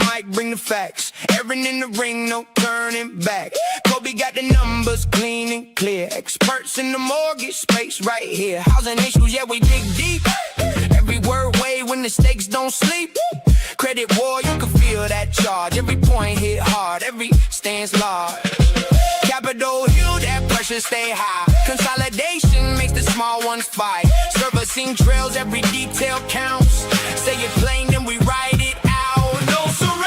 mic, bring the facts. Erin in the ring, no turning back. Coby got the numbers clean and clear. Experts in the mortgage space right here. Housing issues, yeah, we dig deep. Every word weigh when the stakes don't sleep. Credit war, you can feel that charge. Every point hit hard, every stance large. Capital Hill, that pressure stay high. Consolidation makes the small ones fight. Servicing trails, every detail counts. Say it plain, then we write it out. No surrender.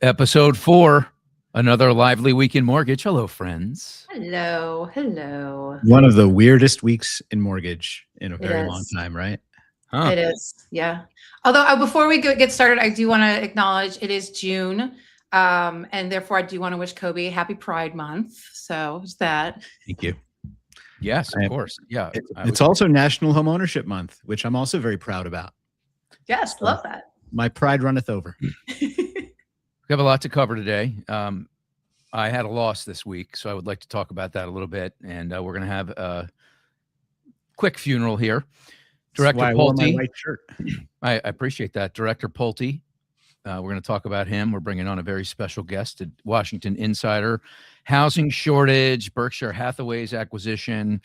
Episode 4, another lively week in mortgage. Hello, friends. Hello, hello. One of the weirdest weeks in mortgage in a very long time, right? Huh. It is, yeah. Although before we get started, I do want to acknowledge it is June, and therefore I do want to wish Coby happy Pride Month. So it's that. Thank you. Yes, of course. Yeah. It's also National Homeownership Month, which I'm also very proud about. Yes, love that. My pride runneth over. We have a lot to cover today. I had a loss this week, so I would like to talk about that a little bit. And we're going to have a quick funeral here. Director That's why I wore my Pulte. white shirt. I appreciate that. Director Pulte. We're going to talk about him. We're bringing on a very special guest, a Washington insider. Housing shortage, Berkshire Hathaway's acquisition.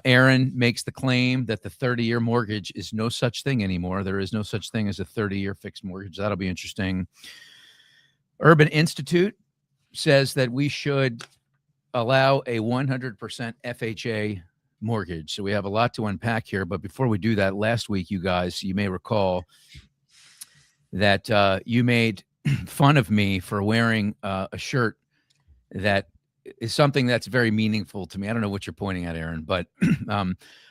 Erin makes the claim that the 30-year mortgage is no such thing anymore. There is no such thing as a 30-year fixed mortgage. That'll be interesting. Urban Institute says that we should allow a 100% FHA mortgage. So we have a lot to unpack here. But before we do that, last week, you guys, you may recall that you made fun of me for wearing a shirt that is something that's very meaningful to me. I don't know what you're pointing at, Erin, but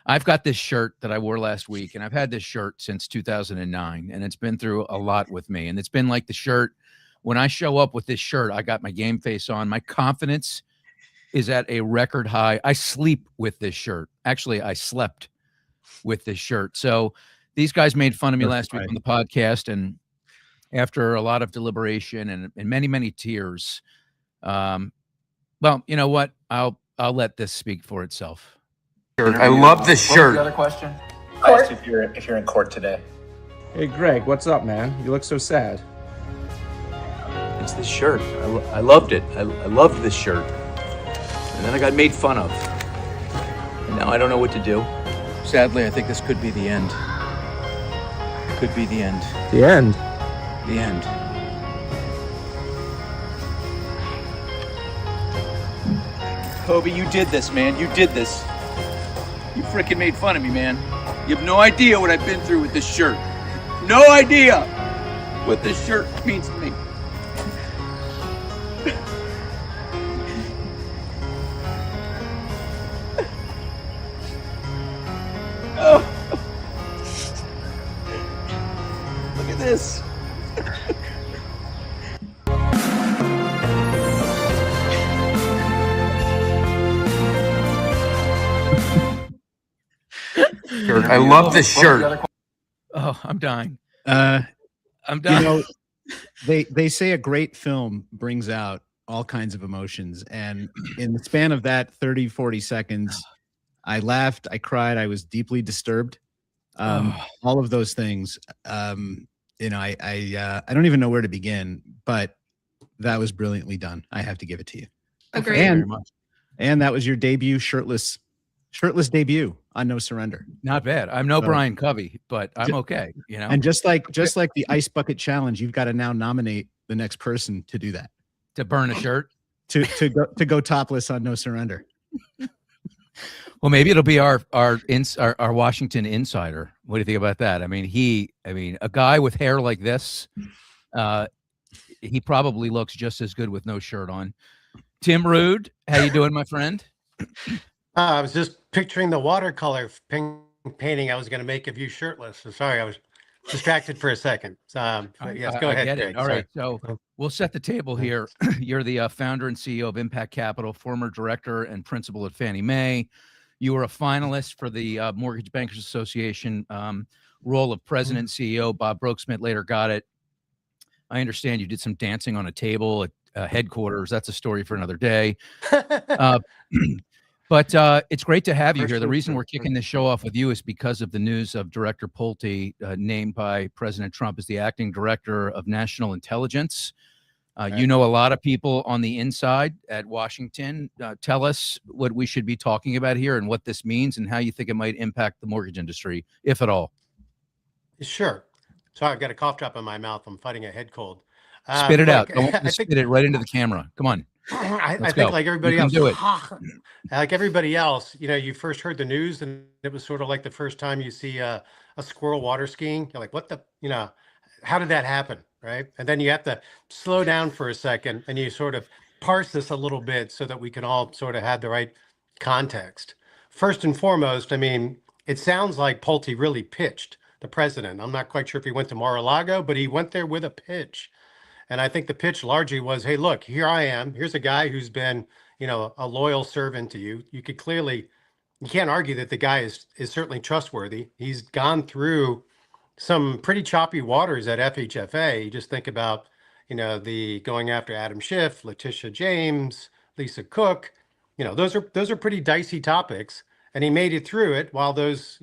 I've got this shirt that I wore last week, and I've had this shirt since 2009, and it's been through a lot with me. And it's been like the shirt, when I show up with this shirt, I got my game face on. My confidence is at a record high. I sleep with this shirt. Actually, I slept with this shirt. So these guys made fun of me last week on the podcast, and after a lot of deliberation and many, many tears, well, you know what? I'll let this speak for itself. I love this shirt. The other question? Court. I asked if you're in court today. Hey Greg, what's up, man? You look so sad. It's this shirt. I loved it. I loved this shirt. And then I got made fun of. And now I don't know what to do. Sadly, I think this could be the end. Could be the end. The end? The end. Coby, you did this, man. You did this. You freaking made fun of me, man. You have no idea what I've been through with this shirt. No idea what this shirt means to me. Oh. Look at this. I love this shirt. Oh, I'm dying. I'm dying. You know, they say a great film brings out all kinds of emotions. And in the span of that 30, 40 seconds, I laughed, I cried, I was deeply disturbed. All of those things. You know, I don't even know where to begin, but that was brilliantly done. I have to give it to you. Agreed. And that was your debut shirtless debut on No Surrender. Not bad. I'm no Brian Covey, but I'm okay. You know, And just like the Ice Bucket Challenge, you've got to now nominate the next person to do that. to burn a shirt. To go topless on No Surrender. Well, maybe it'll be our Washington insider. What do you think about that? I mean, a guy with hair like this, he probably looks just as good with no shirt on. Tim Rude, how you doing, my friend? I was just picturing the watercolor painting I was going to make of you shirtless. So sorry, I was distracted for a second. Yes, go ahead, Greg. All right, so we'll set the table here. You're the founder and CEO of Impact Capital, former director and principal at Fannie Mae. You were a finalist for the Mortgage Bankers Association role of president and CEO. Bob Brooksmith later got it. I understand you did some dancing on a table at headquarters. That's a story for another day. But it's great to have you First here. The and reason fir- we're kicking this show off with you is because of the news of Director Pulte named by President Trump as the acting director of national intelligence. You know a lot of people on the inside at Washington. Tell us what we should be talking about here and what this means and how you think it might impact the mortgage industry, if at all. Sure. Sorry, I've got a cough drop in my mouth. I'm fighting a head cold. Spit it out. Look, I want you to I think spit it right into the camera. Come on. I Let's think go. like You everybody can else, do it. like everybody else, you first heard the news and it was sort of like the first time you see a squirrel water skiing. You're like, what the, how did that happen? Right. And then you have to slow down for a second and you sort of parse this a little bit so that we can all sort of have the right context. First and foremost, I mean, it sounds like Pulte really pitched the president. I'm not quite sure if he went to Mar-a-Lago, but he went there with a pitch. And I think the pitch largely was, hey, look, here I am. Here's a guy who's been, a loyal servant to you. You can't argue that the guy is certainly trustworthy. He's gone through some pretty choppy waters at FHFA. You just think about, the going after Adam Schiff, Letitia James, Lisa Cook. Those are pretty dicey topics. And he made it through it while those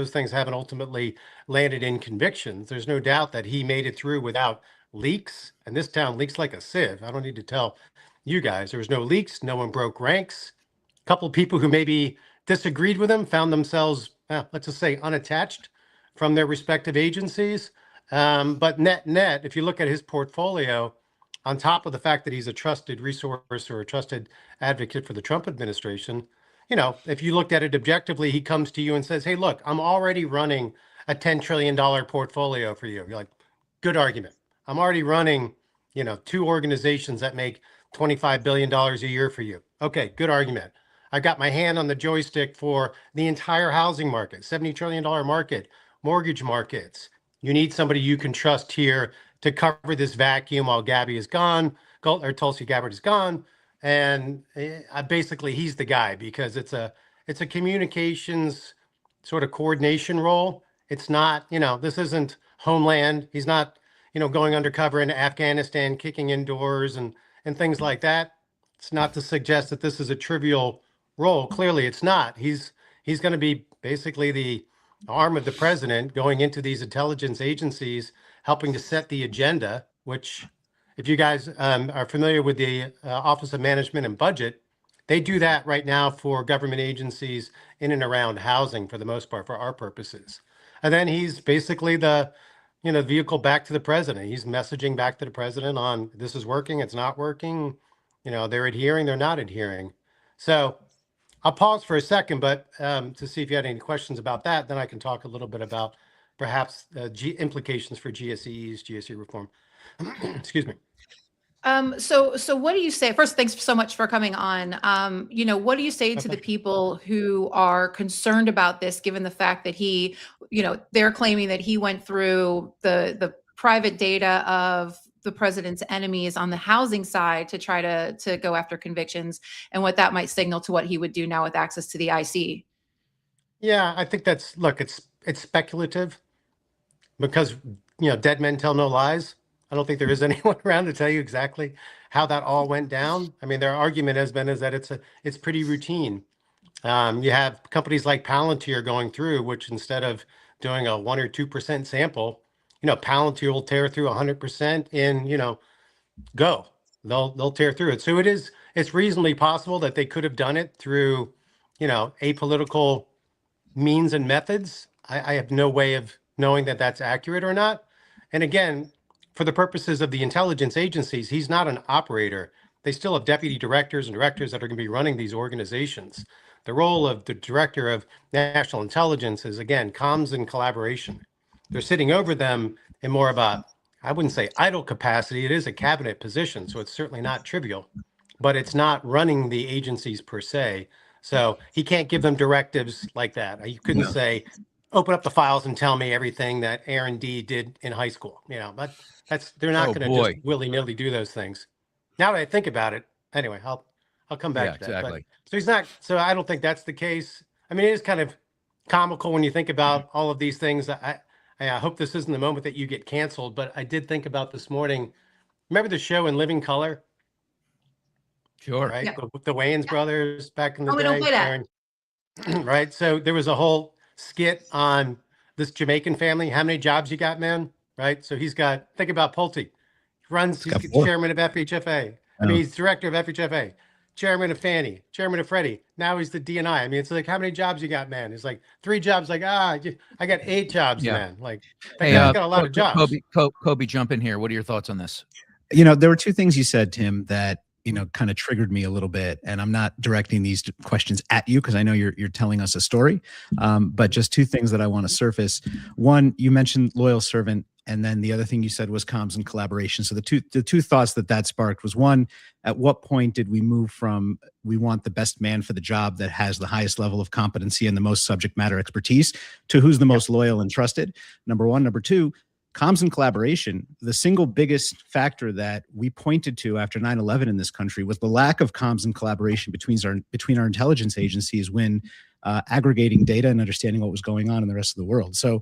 things haven't ultimately landed in convictions. There's no doubt that he made it through without leaks. And this town leaks like a sieve. I don't need to tell you guys. There was no leaks. No one broke ranks. A couple of people who maybe disagreed with him found themselves, let's just say, unattached from their respective agencies. But net, if you look at his portfolio, on top of the fact that he's a trusted resource or a trusted advocate for the Trump administration, if you looked at it objectively, he comes to you and says, hey, look, I'm already running a $10 trillion portfolio for you. You're like, good argument. I'm already running, 2 organizations that make $25 billion a year for you. Okay, good argument. I've got my hand on the joystick for the entire housing market, $70 trillion market, mortgage markets. You need somebody you can trust here to cover this vacuum while Gabby is gone, or Tulsi Gabbard is gone. And basically he's the guy because it's a communications sort of coordination role. It's not, this isn't Homeland. He's not, going undercover into Afghanistan, kicking in doors and things like that. It's not to suggest that this is a trivial role. Clearly it's not. He's going to be basically the arm of the president going into these intelligence agencies, helping to set the agenda, which if you guys are familiar with the Office of Management and Budget, they do that right now for government agencies in and around housing for the most part, for our purposes. And then he's basically the, vehicle back to the president. He's messaging back to the president on this is working, it's not working. They're adhering, they're not adhering. So I'll pause for a second, but to see if you had any questions about that, then I can talk a little bit about perhaps implications for GSEs, GSE reform. Excuse me. So what do you say? First, thanks so much for coming on. What do you say to the people who are concerned about this, given the fact that he, they're claiming that he went through the private data of the president's enemies on the housing side to try to go after convictions, and what that might signal to what he would do now with access to the IC? Yeah, I think it's speculative because, dead men tell no lies. I don't think there is anyone around to tell you exactly how that all went down. I mean, their argument has been is that it's pretty routine. You have companies like Palantir going through, which instead of doing a 1 or 2% sample, Palantir will tear through 100% in, go. They'll tear through it. So it's reasonably possible that they could have done it through, apolitical means and methods. I have no way of knowing that that's accurate or not. And again, for the purposes of the intelligence agencies, he's not an operator. They still have deputy directors and directors that are going to be running these organizations. The role of the director of national intelligence is, again, comms and collaboration. They're sitting over them in more of a, I wouldn't say idle capacity. It is a cabinet position, so it's certainly not trivial, but it's not running the agencies per se. So he can't give them directives like that. You couldn't say, open up the files and tell me everything that Erin D did in high school. But they're not going to just willy-nilly do those things. Now that I think about it, anyway, I'll come back to that. Exactly. But, so he's not. So I don't think that's the case. I mean, it is kind of comical when you think about all of these things. I hope this isn't the moment that you get canceled, but I did think about this morning. Remember the show In Living Color? Sure. right? Yeah. The Wayans brothers back in the Oh, we don't day, play that. Erin, right? So there was a whole skit on this Jamaican family. How many jobs you got, man? Right? So he's got, think about Pulte. It's He's got 4. chairman of FHFA. I Oh. mean, he's director of FHFA, chairman of Fannie, chairman of Freddie. Now he's the DNI. I mean, it's like, how many jobs you got, man? He's like 3 jobs. Like, I got 8 jobs, Yeah. man. Like that Hey, guy's got a lot of jobs. Kobe, jump in here. What are your thoughts on this? There were 2 things you said, Tim, that kind of triggered me a little bit. And I'm not directing these questions at you because I know you're telling us a story. But just 2 things that I want to surface. One, you mentioned loyal servant, and then the other thing you said was comms and collaboration. So the two thoughts that sparked was, one, at what point did we move from we want the best man for the job that has the highest level of competency and the most subject matter expertise to who's the most loyal and trusted? Number one. Number two, comms and collaboration. The single biggest factor that we pointed to after 9/11 in this country was the lack of comms and collaboration between our intelligence agencies when aggregating data and understanding what was going on in the rest of the world. So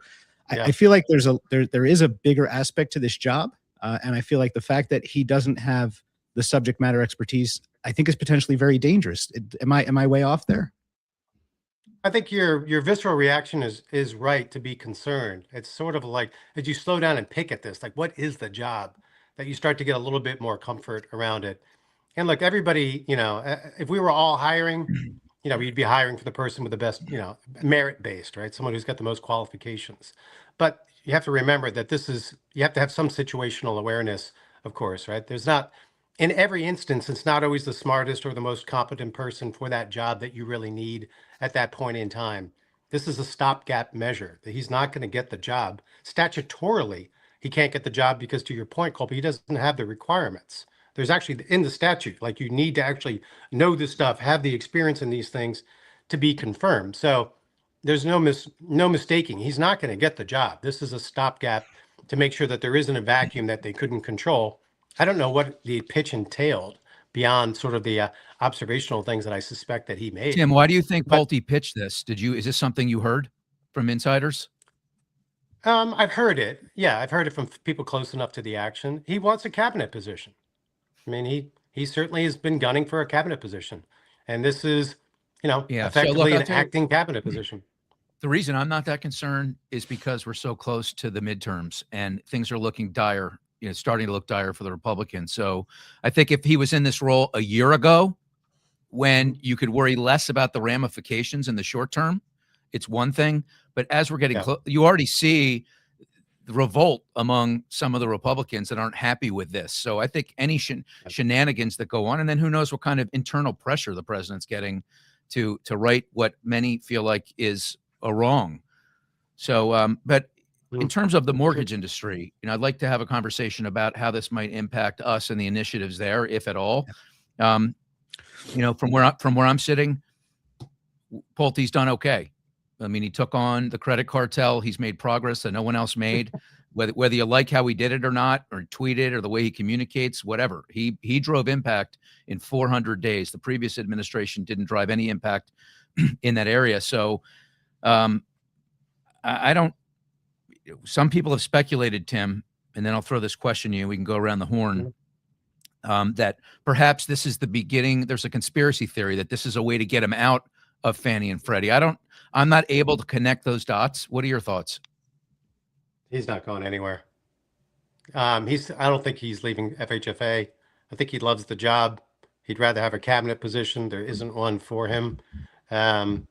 I feel like there is a bigger aspect to this job, and I feel like the fact that he doesn't have the subject matter expertise, I think, is potentially very dangerous. Am I way off there? I think your visceral reaction is right to be concerned. It's sort of like, as you slow down and pick at this, like, what is the job, that you start to get a little bit more comfort around it. And look, everybody, if we were all hiring, we'd be hiring for the person with the best, merit-based, right? Someone who's got the most qualifications. But you have to remember that you have to have some situational awareness, of course, right? In every instance, it's not always the smartest or the most competent person for that job that you really need at that point in time. This is a stopgap measure. That he's not going to get the job. Statutorily, he can't get the job because, to your point, Colby, he doesn't have the requirements. There's actually in the statute, like, you need to actually know this stuff, have the experience in these things to be confirmed. So there's no mistaking. He's not going to get the job. This is a stopgap to make sure that there isn't a vacuum that they couldn't control. I don't know what the pitch entailed beyond sort of the observational things that I suspect that he made. Tim, why do you think Pulte pitched this? Is this something you heard from insiders? I've heard it. Yeah, I've heard it from people close enough to the action. He wants a cabinet position. I mean, he certainly has been gunning for a cabinet position. And this is, effectively an acting cabinet position. The reason I'm not that concerned is because we're so close to the midterms and things are looking dire, starting to look dire for the Republicans. So I think if he was in this role a year ago, when you could worry less about the ramifications in the short term, it's one thing. But as we're getting close, you already see the revolt among some of the Republicans that aren't happy with this. So I think any shenanigans that go on, and then who knows what kind of internal pressure the president's getting to right what many feel like is a wrong. So, but in terms of the mortgage industry, I'd like to have a conversation about how this might impact us and the initiatives there, if at all. From where I'm sitting, Pulte's done okay. I mean, he took on the credit cartel. He's made progress that no one else made. Whether you like how he did it or not, or tweeted, or the way he communicates, whatever. He drove impact in 400 days. The previous administration didn't drive any impact in that area. So I don't. Some people have speculated, Tim, and then I'll throw this question to you. We can go around the horn. That perhaps this is the beginning. There's a conspiracy theory that this is a way to get him out of Fannie and Freddie. I'm not able to connect those dots. What are your thoughts? He's not going anywhere. I don't think he's leaving FHFA. I think he loves the job. He'd rather have a cabinet position. There isn't one for him. And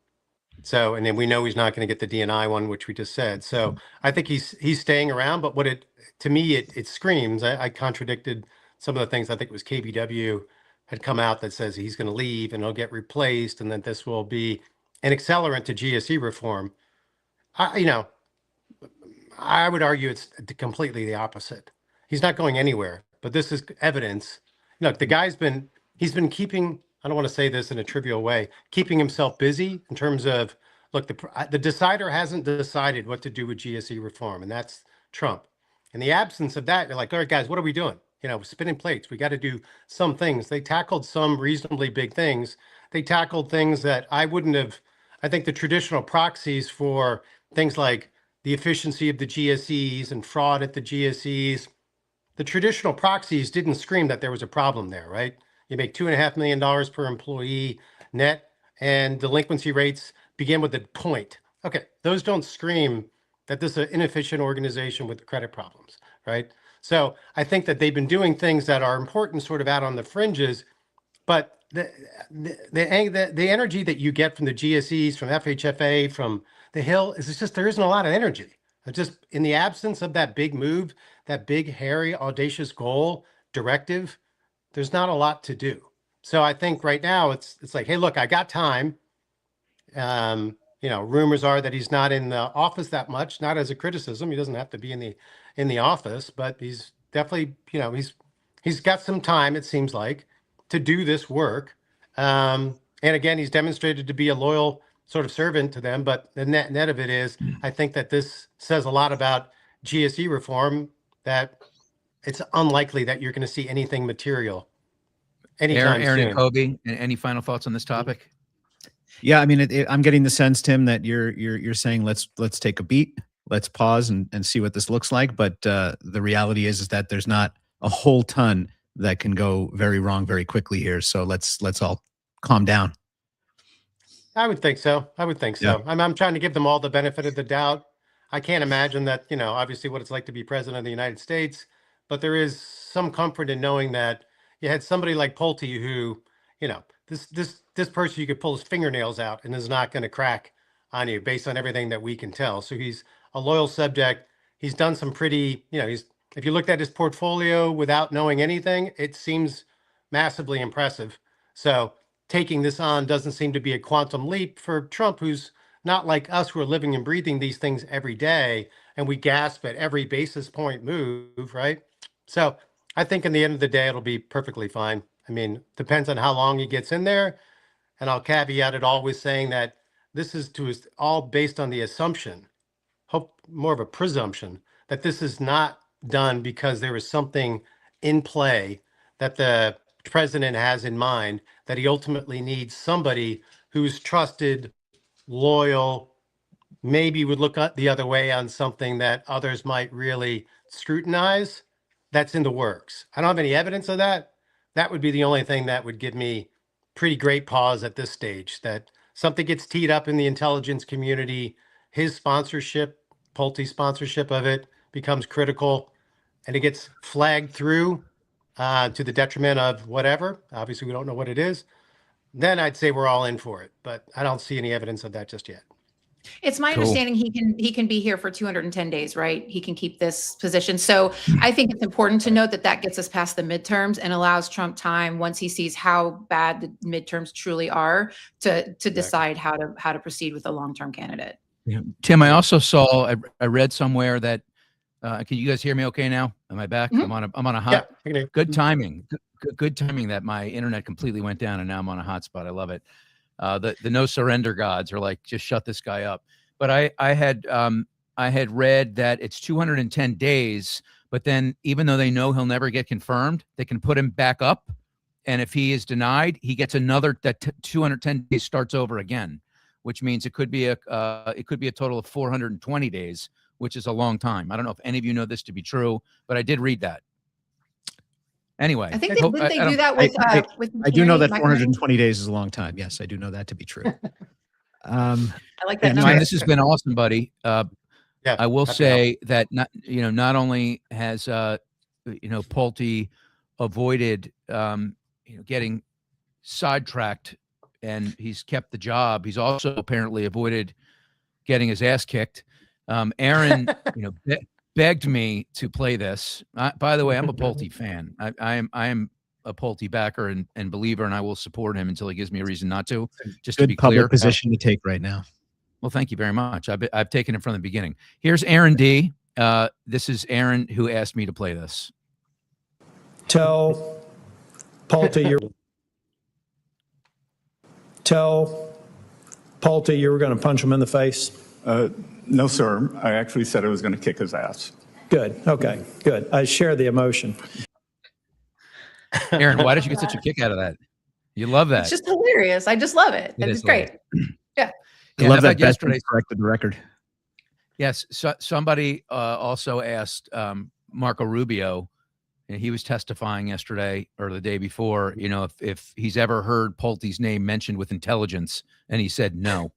then we know he's not going to get the DNI one, which we just said. So I think he's staying around. But to me, it screams. I contradicted some of the things. I think it was KBW had come out that says he's going to leave and he'll get replaced, and that this will be an accelerant to GSE reform. I would argue it's completely the opposite. He's not going anywhere, but this is evidence. Look, the guy's he's been keeping, I don't want to say this in a trivial way, keeping himself busy in terms of, look, the decider hasn't decided what to do with GSE reform, and that's Trump. In the absence of that, you're like, all right, guys, what are we doing? Spinning plates. We got to do some things. They tackled some reasonably big things. They tackled things that I think the traditional proxies for things like the efficiency of the GSEs and fraud at the GSEs, the traditional proxies didn't scream that there was a problem there, right? You make $2.5 million per employee net, and delinquency rates begin with a point. Okay, those don't scream that this is an inefficient organization with credit problems, right? So I think that they've been doing things that are important sort of out on the fringes, but the energy that you get from the GSEs, from FHFA, from the Hill, is just there isn't a lot of energy. Just in the absence of that big move, that big, hairy, audacious goal directive, there's not a lot to do. So I think right now it's like, hey, look, I got time. Rumors are that he's not in the office that much, not as a criticism. He doesn't have to be in the office, but he's definitely, he's got some time, it seems like, to do this work. And again, he's demonstrated to be a loyal sort of servant to them. But the net of it is, I think that this says a lot about GSE reform, that it's unlikely that you're going to see anything material anytime Erin soon. and Coby, any final thoughts on this topic? Yeah, I mean, I'm getting the sense, Tim, that you're saying let's take a beat, let's pause and see what this looks like. But the reality is that there's not a whole ton that can go very wrong very quickly here. So let's all calm down. I would think so. Yeah. I'm trying to give them all the benefit of the doubt. I can't imagine that, obviously what it's like to be president of the United States, but there is some comfort in knowing that you had somebody like Pulte who, this person, you could pull his fingernails out and is not going to crack on you based on everything that we can tell. So he's a loyal subject. He's done some pretty, if you looked at his portfolio without knowing anything, it seems massively impressive. So taking this on doesn't seem to be a quantum leap for Trump, who's not like us, who are living and breathing these things every day, and we gasp at every basis point move, right? So I think in the end of the day, it'll be perfectly fine. I mean, depends on how long he gets in there. And I'll caveat it all with saying that this is all based on the assumption, more of a presumption, that this is not done because there is something in play that the president has in mind, that he ultimately needs somebody who's trusted, loyal, maybe would look the other way on something that others might really scrutinize. That's in the works. I don't have any evidence of that. That would be the only thing that would give me pretty great pause at this stage, that something gets teed up in the intelligence community, his sponsorship, Pulte's sponsorship of it becomes critical, and it gets flagged through to the detriment of whatever. Obviously, we don't know what it is. Then I'd say we're all in for it, but I don't see any evidence of that just yet. It's my understanding he can be here for 210 days, right? He can keep this position. So I think it's important to note that gets us past the midterms and allows Trump time, once he sees how bad the midterms truly are, to decide how to proceed with a long-term candidate. Yeah. Tim, I also saw, I read somewhere that, can you guys hear me okay now? Am I back? Mm-hmm. I'm on a hot, Yeah, good timing. Good timing that my internet completely went down and now I'm on a hotspot. I love it. The no surrender gods are like, just shut this guy up. But I had read that it's 210 days, but then even though they know he'll never get confirmed, they can put him back up. And if he is denied, he gets another, 210 days starts over again, which means it could be a total of 420 days, which is a long time. I don't know if any of you know this to be true, but I did read that. Anyway, I think they do that with. I do know that 420 days is a long time. Yes, I do know that to be true. I like that. Ryan, this has been awesome, buddy. I will say that not only has Pulte avoided getting sidetracked and he's kept the job, he's also apparently avoided getting his ass kicked. Erin, begged me to play this. By the way, I'm a Pulte fan. I am a Pulte backer and believer, and I will support him until he gives me a reason not to. Just to be clear, public position to take right now. Well, thank you very much. I've taken it from the beginning. Here's Erin D. This is Erin who asked me to play this. Tell Pulte you were going to punch him in the face. No, sir. I actually said I was going to kick his ass. Good. Okay, good. I share the emotion. Erin, why did you get such a kick out of that? You love that. It's just hilarious. I just love it. It's great. Yeah. I love that yesterday. Corrected the record. Yes. So somebody also asked Marco Rubio, and he was testifying yesterday or the day before, you know, if he's ever heard Pulte's name mentioned with intelligence, and he said no.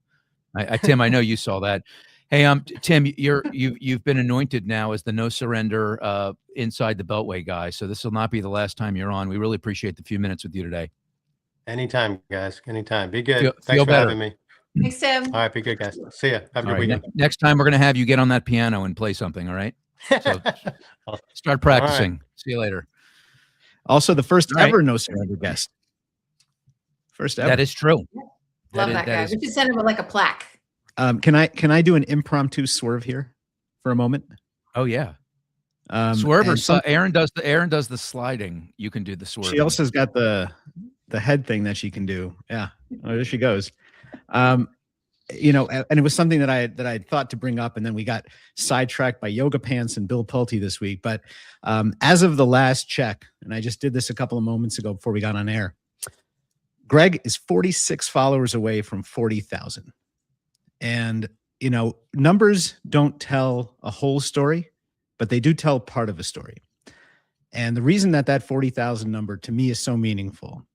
Tim, I know you saw that. Hey, Tim, you've been anointed now as the no surrender inside the Beltway guy. So this will not be the last time you're on. We really appreciate the few minutes with you today. Anytime, guys. Anytime. Be good. Feel Thanks for better. having me. Thanks, Tim. All right. Be good, guys. See ya. Have a All good right, weekend. next time we're going to have you get on that piano and play something. All right. So start practicing. Right. See you later. Also, the first All right. ever no surrender guest. First ever. That is true. Love that guy. We should send him like a plaque. Can I do an impromptu swerve here for a moment? Oh yeah. Swerve Swerve or Erin does the sliding. You can do the swerve. She also has got the head thing that she can do. Yeah. Oh, there she goes. You know, and it was something that I had thought to bring up, and then we got sidetracked by Yoga Pants and Bill Pulte this week. But as of the last check, and I just did this a couple of moments ago before we got on air, Greg is 46 followers away from 40,000. And, you know, numbers don't tell a whole story, but they do tell part of a story. And the reason that 40,000 number to me is so meaningful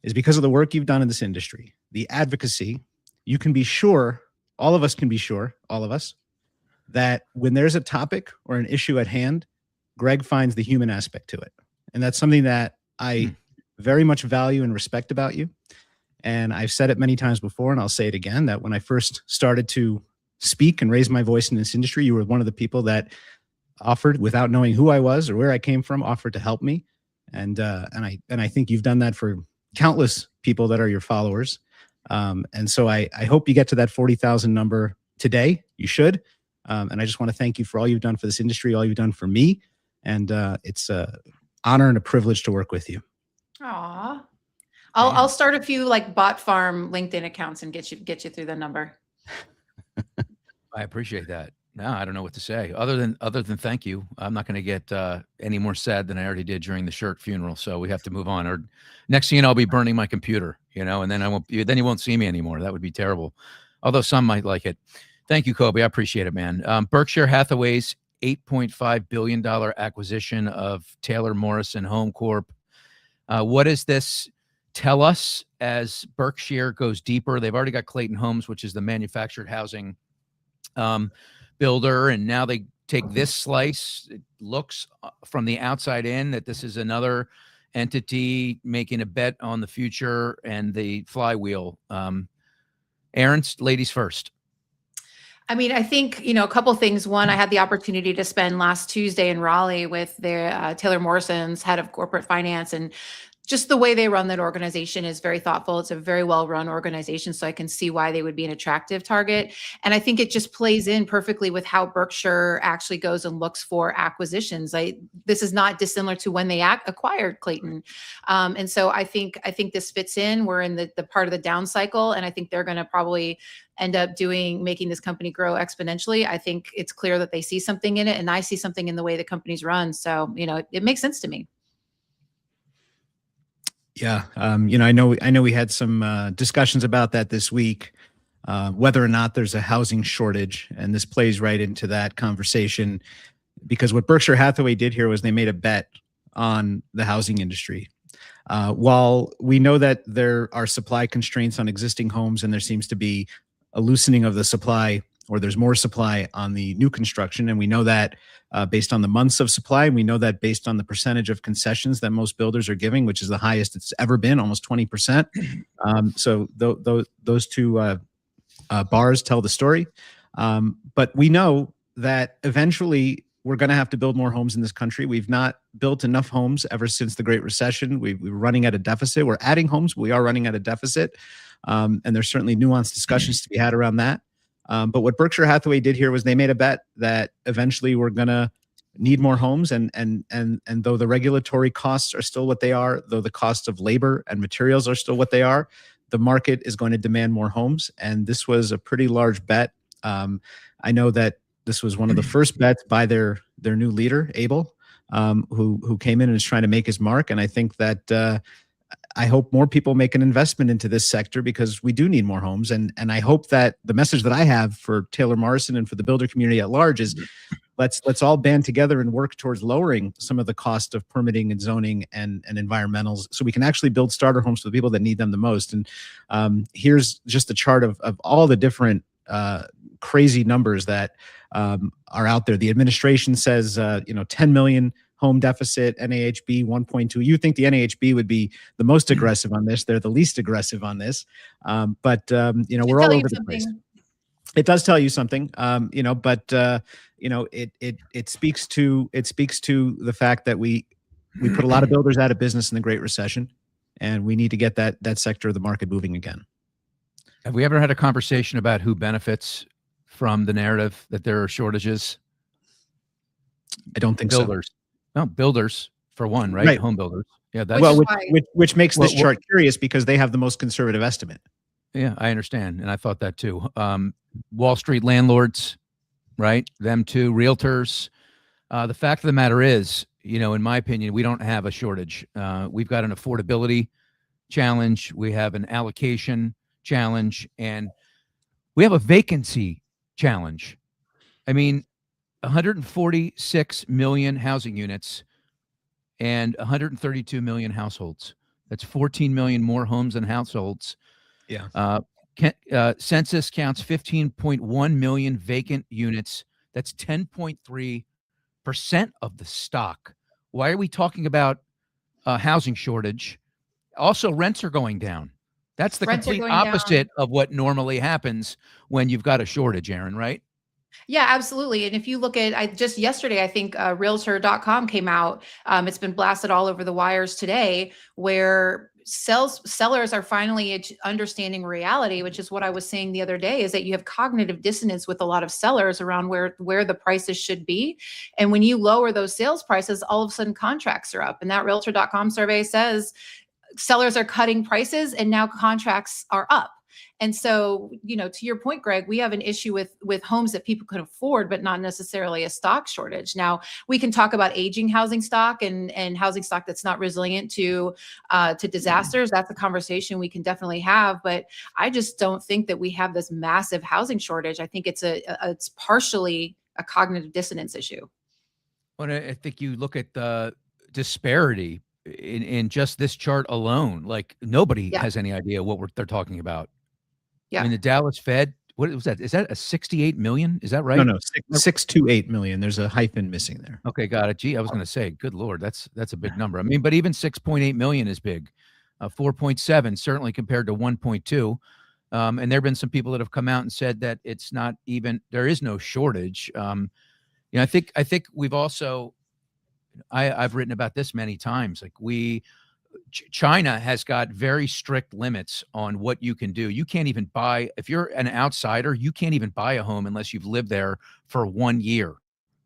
is because of the work you've done in this industry, the advocacy. You can be sure, all of us can be sure, all of us, that when there's a topic or an issue at hand, Greg finds the human aspect to it. And that's something that I very much value and respect about you. And I've said it many times before, and I'll say it again, that when I first started to speak and raise my voice in this industry, you were one of the people that offered, without knowing who I was or where I came from, offered to help me. And I think you've done that for countless people that are your followers. And so I hope you get to that 40,000 number today. You should. And I just want to thank you for all you've done for this industry, all you've done for me. And it's an honor and a privilege to work with you. Aw. I'll start a few like bot farm LinkedIn accounts and get you through the number. I appreciate that. No, I don't know what to say other than thank you. I'm not going to get any more sad than I already did during the shirt funeral. So we have to move on. Or next thing you know, I'll be burning my computer, you know, and then then you won't see me anymore. That would be terrible. Although some might like it. Thank you, Coby. I appreciate it, man. Berkshire Hathaway's $8.5 billion acquisition of Taylor Morrison Home Corp. What does this tell us as Berkshire goes deeper? They've already got Clayton Homes, which is the manufactured housing builder, and now they take this slice. It looks from the outside in that this is another entity making a bet on the future and the flywheel. Erin, ladies first. I mean, I think, you know, a couple things. One, I had the opportunity to spend last Tuesday in Raleigh with their Taylor Morrison's head of corporate finance, and just the way they run that organization is very thoughtful. It's a very well-run organization, so I can see why they would be an attractive target. And I think it just plays in perfectly with how Berkshire actually goes and looks for acquisitions. This is not dissimilar to when they acquired Clayton. And so I think this fits in. We're in the part of the down cycle, and I think they're going to probably end up making this company grow exponentially. I think it's clear that they see something in it, and I see something in the way the company's run. So, you know, it makes sense to me. Yeah. You know, I know we had some discussions about that this week, whether or not there's a housing shortage, and this plays right into that conversation, because what Berkshire Hathaway did here was they made a bet on the housing industry. While we know that there are supply constraints on existing homes, and there seems to be a loosening of the supply, or there's more supply on the new construction, and we know that based on the months of supply, and we know that based on the percentage of concessions that most builders are giving, which is the highest it's ever been, almost 20%. So those two bars tell the story. But we know that eventually we're going to have to build more homes in this country. We've not built enough homes ever since the Great Recession. We're running at a deficit. We're adding homes, but we are running at a deficit. And there's certainly nuanced discussions to be had around that. But what Berkshire Hathaway did here was they made a bet that eventually we're going to need more homes. And though the regulatory costs are still what they are, though the cost of labor and materials are still what they are, the market is going to demand more homes. And this was a pretty large bet. I know that this was one of the first bets by their new leader, Abel, who came in and is trying to make his mark. And I think that I hope more people make an investment into this sector because we do need more homes. And I hope that the message that I have for Taylor Morrison and for the builder community at large is let's all band together and work towards lowering some of the cost of permitting and zoning and environmentals so we can actually build starter homes for the people that need them the most. And here's just a chart of all the different crazy numbers that are out there. The administration says, 10 million home deficit, NAHB 1.2. You think the NAHB would be the most aggressive on this. They're the least aggressive on this. But we're all over the place. It does tell you something, but it speaks to the fact that we put a lot of builders out of business in the Great Recession, and we need to get that sector of the market moving again. Have we ever had a conversation about who benefits from the narrative that there are shortages? I don't think builders. so. No, builders for one, right? Home builders. Yeah, that's which makes this chart curious because they have the most conservative estimate. Yeah, I understand, and I thought that too. Wall Street landlords, right? Them too. Realtors. The fact of the matter is, in my opinion, we don't have a shortage. We've got an affordability challenge. We have an allocation challenge, and we have a vacancy challenge. I mean, 146 million housing units and 132 million households. That's 14 million more homes and households. Yeah. Census counts 15.1 million vacant units. That's 10.3% of the stock. Why are we talking about a housing shortage? Also, rents are going down. That's the complete opposite of what normally happens when you've got a shortage, Erin, right? Yeah, absolutely. And if you look at, just yesterday, I think realtor.com came out. It's been blasted all over the wires today, where sellers are finally understanding reality, which is what I was saying the other day, is that you have cognitive dissonance with a lot of sellers around where the prices should be. And when you lower those sales prices, all of a sudden contracts are up. And that realtor.com survey says sellers are cutting prices and now contracts are up. And so, to your point, Greg, we have an issue with homes that people can afford, but not necessarily a stock shortage. Now, we can talk about aging housing stock and housing stock that's not resilient to disasters. That's a conversation we can definitely have. But I just don't think that we have this massive housing shortage. I think it's partially a cognitive dissonance issue. Well, I think you look at the disparity in just this chart alone. Like nobody has any idea what they're talking about. Yeah. I mean, the Dallas Fed, what was that? Is that a 68 million? Is that right? No, 628 million. There's a hyphen missing there. Okay, got it. Gee, I was going to say, good Lord, that's a big number. I mean, but even 6.8 million is big. 4.7 certainly compared to 1.2. And there have been some people that have come out and said that it's not even, there is no shortage. I think we've also, I've written about this many times. Like China has got very strict limits on what you can do. You can't even buy, if you're an outsider, you can't even buy a home unless you've lived there for 1 year.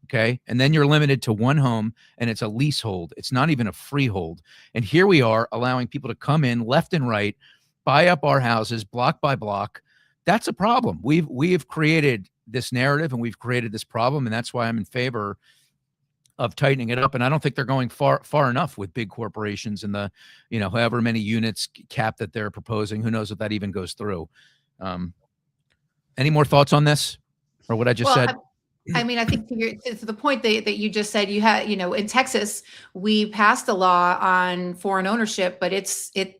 Okay. And then you're limited to one home and it's a leasehold. It's not even a freehold. And here we are allowing people to come in left and right, buy up our houses block by block. That's a problem. We've created this narrative and we've created this problem. And that's why I'm in favor of tightening it up. And I don't think they're going far enough with big corporations and the, however many units cap that they're proposing. Who knows if that even goes through. Any more thoughts on this or what I just said? I mean, I think to the point that you just said, you had, in Texas, we passed a law on foreign ownership, but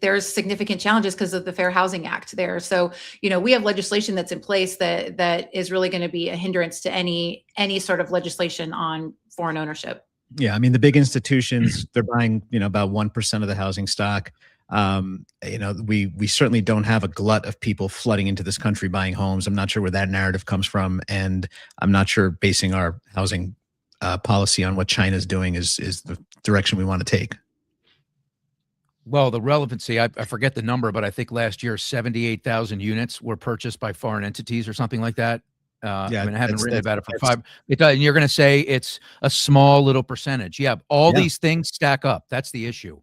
there's significant challenges because of the Fair Housing Act there. So, we have legislation that's in place that is really going to be a hindrance to any sort of legislation on foreign ownership. Yeah. I mean, the big institutions, they're buying, about 1% of the housing stock. We certainly don't have a glut of people flooding into this country buying homes. I'm not sure where that narrative comes from. And I'm not sure basing our housing policy on what China's doing is the direction we want to take. Well, the relevancy, I forget the number, but I think last year, 78,000 units were purchased by foreign entities or something like that. I haven't written about it for 5. And you're going to say it's a small little percentage. Yeah. These things stack up. That's the issue.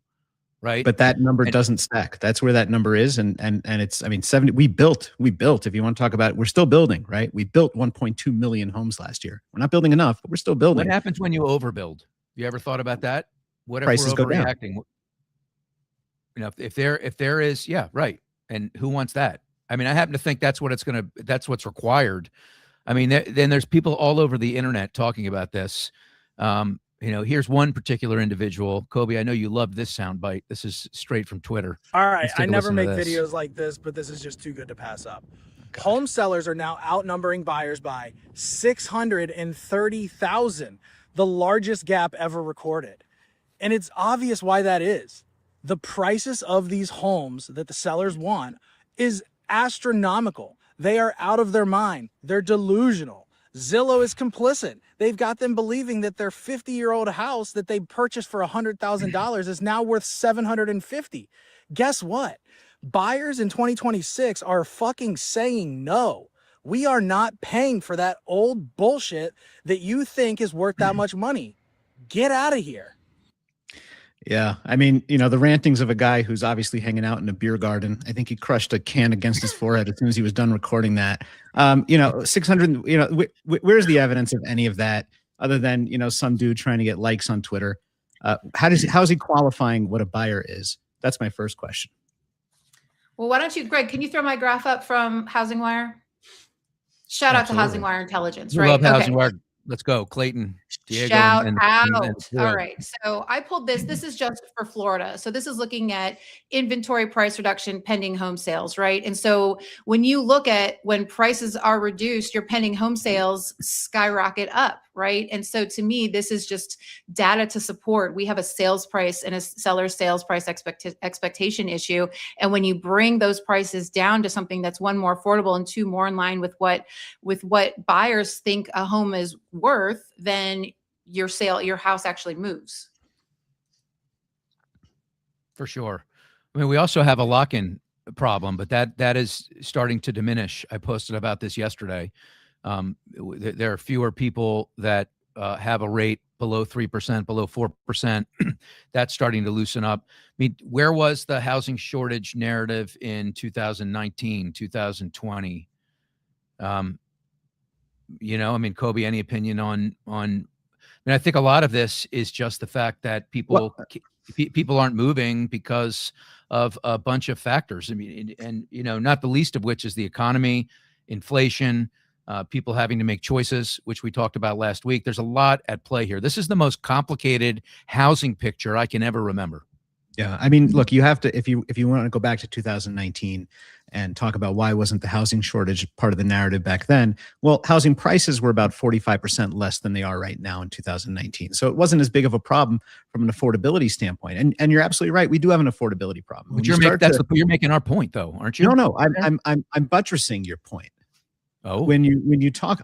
Right. But that number doesn't stack. That's where that number is. And it's, 70, we built, if you want to talk about it, we're still building, right? We built 1.2 million homes last year. We're not building enough, but we're still building. What happens when you overbuild? You ever thought about that? What if prices we're go down? overreacting? You know, if there is, yeah, right. And who wants that? I mean, I happen to think that's what's required. I mean, then there's people all over the internet talking about this. You know, here's one particular individual. Coby, I know you love this soundbite. This is straight from Twitter. All right, Let's take I a never listen to make this. videos like this, but this is just too good to pass up. Home sellers are now outnumbering buyers by 630,000, the largest gap ever recorded. And it's obvious why that is. The prices of these homes that the sellers want is astronomical. They are out of their mind. They're delusional. Zillow is complicit. They've got them believing that their 50-year-old house that they purchased for $100,000 is now worth $750,000. Guess what? Buyers in 2026 are fucking saying no. We are not paying for that old bullshit that you think is worth that much money. Get out of here. Yeah. I mean, you know, the rantings of a guy who's obviously hanging out in a beer garden. I think he crushed a can against his forehead as soon as he was done recording that. You know, 600, you know, where's the evidence of any of that other than, you know, some dude trying to get likes on Twitter? How's he qualifying what a buyer is? That's my first question. Well, why don't you, Greg, can you throw my graph up from Housing Wire? Shout out to Housing Wire Intelligence, We right? love Housing Okay. Wire. Let's go, Clayton, Diego. Shout and out. the All right. So I pulled this. This is just for Florida. So this is looking at inventory price reduction pending home sales, right? And so when you look at when prices are reduced, your pending home sales skyrocket up, right? And so to me, this is just data to support. We have a sales price and a seller's sales price expectation issue. And when you bring those prices down to something that's one, more affordable, and two, more in line with what buyers think a home is worth, then your house actually moves. For sure. I mean, we also have a lock-in problem, but that is starting to diminish. I posted about this yesterday. There are fewer people that have a rate below 3%, below 4%. That's starting to loosen up. I mean, where was the housing shortage narrative in 2019, 2020? You know, I mean, Coby, any opinion on I mean, I think a lot of this is just the fact that people aren't moving because of a bunch of factors. I mean, and you know, not the least of which is the economy, inflation, people having to make choices, which we talked about last week. There's a lot at play here. This is the most complicated housing picture I can ever remember. Yeah, I mean, look, you have to, if you want to go back to 2019 and talk about why wasn't the housing shortage part of the narrative back then, well, housing prices were about 45% less than they are right now in 2019. So it wasn't as big of a problem from an affordability standpoint. And you're absolutely right. We do have an affordability problem. But you're making our point, though, aren't you? No, I'm buttressing your point. Oh, when you talk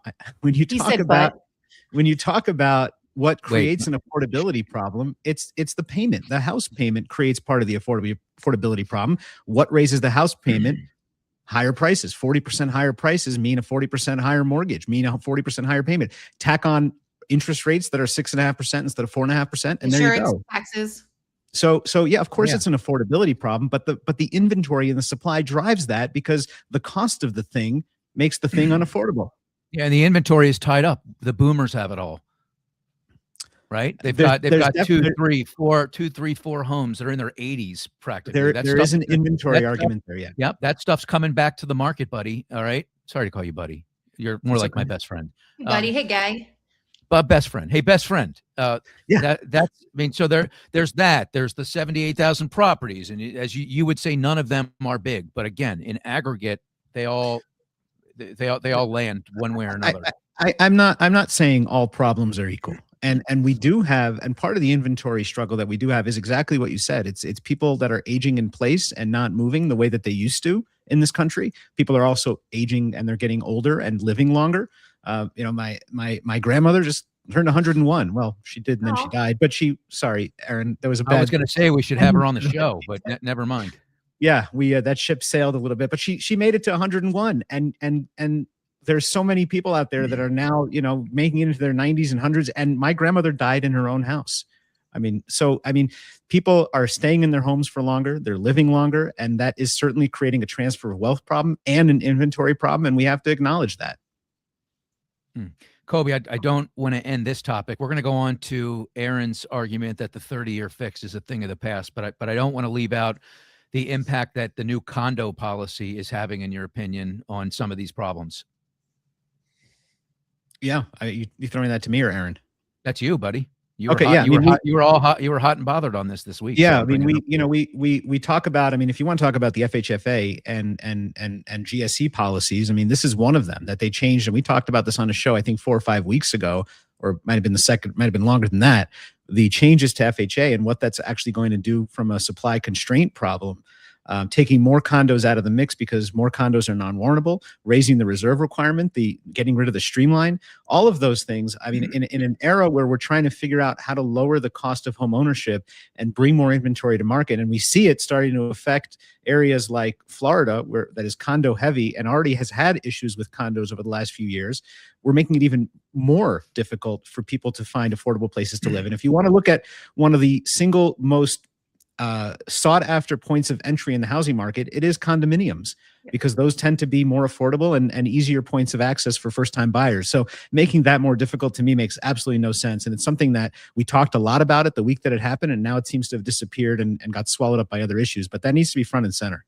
about what creates an affordability problem, it's the payment. The house payment creates part of the affordability problem. What raises the house payment? Higher prices. 40% higher prices mean a 40% higher mortgage, mean a 40% higher payment. Tack on interest rates that are 6.5% instead of 4.5%, and there you go. Taxes. So yeah, of course it's an affordability problem, but the inventory and the supply drives that because the cost of the thing makes the thing unaffordable. Yeah, and the inventory is tied up. The boomers have it all. Right? They've got 2, 3, 4 homes that are in their 80s practically. There is an inventory argument there, yeah. Yep, that stuff's coming back to the market, buddy. All right. Sorry to call you buddy. You're more like my best friend. Hey, buddy. Hey, guy. But best friend. Hey, best friend. Yeah. That's, I mean, so there's that. There's the 78,000 properties, and as you would say, none of them are big, but again, in aggregate, they all land one way or another. I'm not saying all problems are equal. And we do have, and part of the inventory struggle that we do have is exactly what you said. It's people that are aging in place and not moving the way that they used to in this country. People are also aging and they're getting older and living longer. You know, my grandmother just turned 101. Well, she did, and then she died. But sorry, Erin, there was a bad. I was going to say we should have her on the show, but never mind. Yeah, we that ship sailed a little bit, but she made it to 101, and there's so many people out there that are now, you know, making it into their 90s and 100s. And my grandmother died in her own house. I mean, people are staying in their homes for longer. They're living longer. And that is certainly creating a transfer of wealth problem and an inventory problem. And we have to acknowledge that. Coby, I don't want to end this topic. We're going to go on to Erin's argument that the 30-year fix is a thing of the past, but I don't want to leave out the impact that the new condo policy is having, in your opinion, on some of these problems? Yeah, you throwing that to me or Erin? That's you, buddy. You Okay, were hot, yeah, I you mean, were hot, you were all hot, you were hot and bothered on this week. Yeah, so I mean, bring it up. we talk about. I mean, if you want to talk about the FHFA and GSE policies, I mean, this is one of them that they changed, and we talked about this on a show I think 4 or 5 weeks ago, or might have been longer than that. The changes to FHA and what that's actually going to do from a supply constraint problem. Taking more condos out of the mix because more condos are non-warrantable, raising the reserve requirement, the getting rid of the streamline, all of those things. I mean, in an era where we're trying to figure out how to lower the cost of home ownership and bring more inventory to market, and we see it starting to affect areas like Florida, where that is condo heavy and already has had issues with condos over the last few years. We're making it even more difficult for people to find affordable places to live. And if you want to look at one of the single most sought after points of entry in the housing market, it is condominiums, because those tend to be more affordable and easier points of access for first time buyers. So making that more difficult to me makes absolutely no sense. And it's something that we talked a lot about it the week that it happened, and now it seems to have disappeared and got swallowed up by other issues, but that needs to be front and center.